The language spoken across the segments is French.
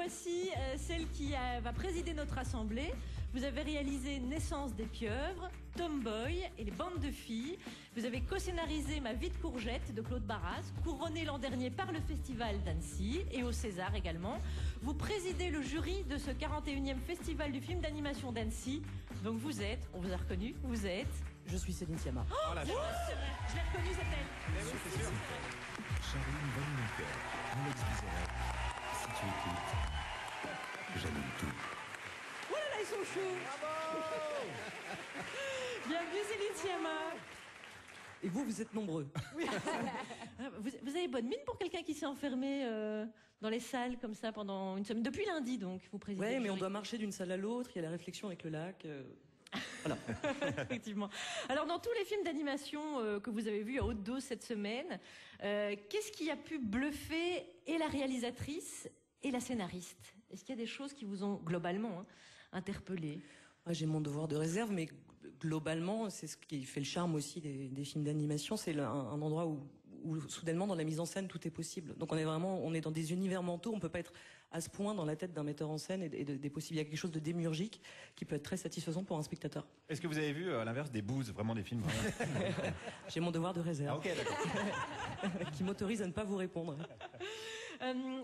voici celle qui va présider notre assemblée. Vous avez réalisé Naissance des pieuvres, Tomboy et les bandes de filles. Vous avez co-scénarisé Ma vie de courgette de Claude Barras, couronné l'an dernier par le Festival d'Annecy et au César également. Vous présidez le jury de ce 41e Festival du film d'animation d'Annecy. Donc vous êtes, on vous a reconnu, vous êtes... Je suis Céline Sciamma. Oh, la chance. C'est vrai, je l'ai reconnue, c'est elle. Mais oui, c'est sûr. Charline Van Linker, Alex Vizorek, si tu écoutes, j'annule tout. Oh là là, ils sont chauds. Bravo. Bienvenue Céline Sciamma. Et vous êtes nombreux. Oui. Vous avez bonne mine pour quelqu'un qui s'est enfermé dans les salles comme ça pendant une semaine. Depuis lundi, donc, vous présidez. Ouais, le mais on jury. doit marcher d'une salle à l'autre. Il y a la réflexion avec le lac. Voilà. Effectivement. Alors, dans tous les films d'animation que vous avez vus à haute dose cette semaine, qu'est-ce qui a pu bluffer et la réalisatrice et la scénariste? Est-ce qu'il y a des choses qui vous ont globalement interpellé? J'ai mon devoir de réserve, mais globalement, c'est ce qui fait le charme aussi des films d'animation. C'est un endroit où soudainement, dans la mise en scène, tout est possible. Donc on est dans des univers mentaux. On peut pas être à ce point dans la tête d'un metteur en scène et des possibles. Il y a quelque chose de démiurgique qui peut être très satisfaisant pour un spectateur. Est-ce que vous avez vu, à l'inverse, des booze, vraiment des films vraiment... J'ai mon devoir de réserve. Ah, ok, d'accord. Qui m'autorise à ne pas vous répondre.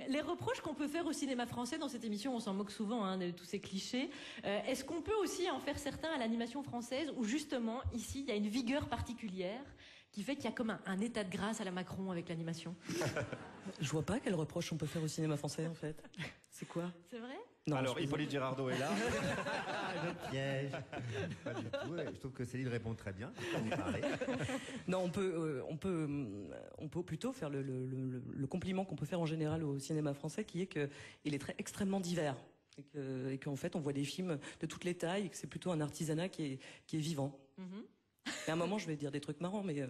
Les reproches qu'on peut faire au cinéma français dans cette émission, on s'en moque souvent de tous ces clichés. Est-ce qu'on peut aussi en faire certains à l'animation française où justement ici il y a une vigueur particulière qui fait qu'il y a comme un état de grâce à la Macron avec l'animation? Je vois pas quel reproche on peut faire au cinéma français en fait. C'est quoi? C'est vrai? Non, Alors, Hippolyte Girardot est là. Je piège. Pas du tout. Ouais, je trouve que Céline répond très bien. On y parlait. Non, on peut plutôt faire le compliment qu'on peut faire en général au cinéma français, qui est que il est extrêmement divers et qu'en fait on voit des films de toutes les tailles et que c'est plutôt un artisanat qui est vivant. Et à un moment, je vais dire des trucs marrants, mais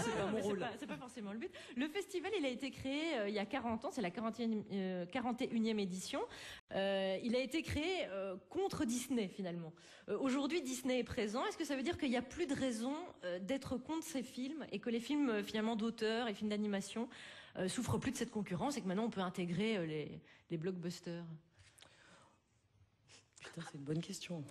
c'est pas mon rôle. C'est pas forcément le but. Le festival, il a été créé il y a 40 ans, c'est la 41e édition. Il a été créé contre Disney, finalement. Aujourd'hui, Disney est présent. Est-ce que ça veut dire qu'il n'y a plus de raison d'être contre ces films et que les films, finalement, d'auteurs et films d'animation souffrent plus de cette concurrence et que maintenant, on peut intégrer les blockbusters? Putain, c'est une bonne question.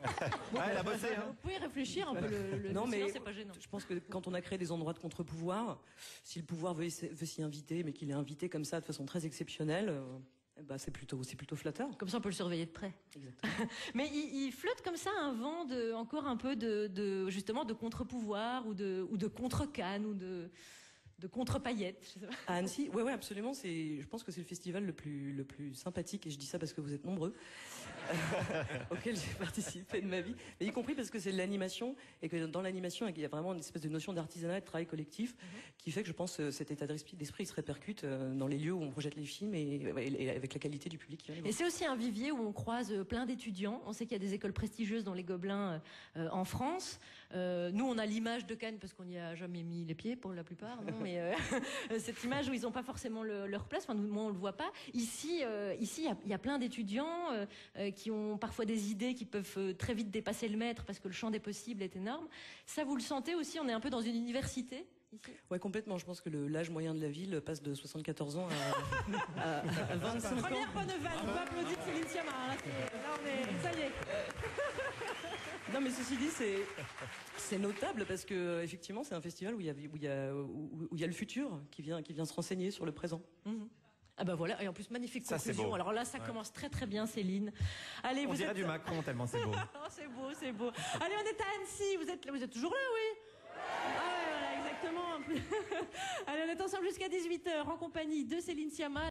Elle a bossé, hein. Vous pouvez réfléchir un peu, Non, mais c'est pas gênant. je pense que quand on a créé des endroits de contre-pouvoir, si le pouvoir veut s'y inviter, mais qu'il est invité comme ça de façon très exceptionnelle, c'est plutôt flatteur. Comme ça, on peut le surveiller de près. Exactement. Mais il flotte comme ça un vent encore un peu justement de contre-pouvoir ou de contre-Cannes ou de contre-paillettes. Je sais pas. À Annecy, ouais, absolument. Je pense que c'est le festival le plus sympathique, et je dis ça parce que vous êtes nombreux, auquel j'ai participé de ma vie, mais y compris parce que c'est de l'animation, et que dans l'animation, il y a vraiment une espèce de notion d'artisanat et de travail collectif, qui fait que je pense que cet état d'esprit se répercute dans les lieux où on projette les films et avec la qualité du public qui vient les voir. Et c'est aussi un vivier où on croise plein d'étudiants. On sait qu'il y a des écoles prestigieuses dans les Gobelins en France. Nous, on a l'image de Cannes parce qu'on n'y a jamais mis les pieds pour la plupart, non, mais cette image où ils n'ont pas forcément leur place. Enfin, nous, moi, on le voit pas. Ici, il y a plein d'étudiants qui ont parfois des idées qui peuvent très vite dépasser le maître parce que le champ des possibles est énorme. Ça, vous le sentez aussi? On est un peu dans une université ici. Ouais, complètement. Je pense que l'âge moyen de la ville passe de 74 ans à 25 ans. Première bonne vanne. On peut applaudir Céline Sciamma. Ça y est. Non, mais ceci dit, c'est notable parce que effectivement, c'est un festival où il y a le futur qui vient se renseigner sur le présent. Ah bah voilà, et en plus magnifique Ça, c'est conclusion. beau. Alors là, ça commence très très bien, Céline. Allez, On dirait du Macron, tellement c'est beau. Oh, c'est beau, c'est beau. Allez, on est à Annecy. Vous êtes toujours là, oui? Ah ouais, voilà, exactement. Allez, on est ensemble jusqu'à 18h en compagnie de Céline Sciamma.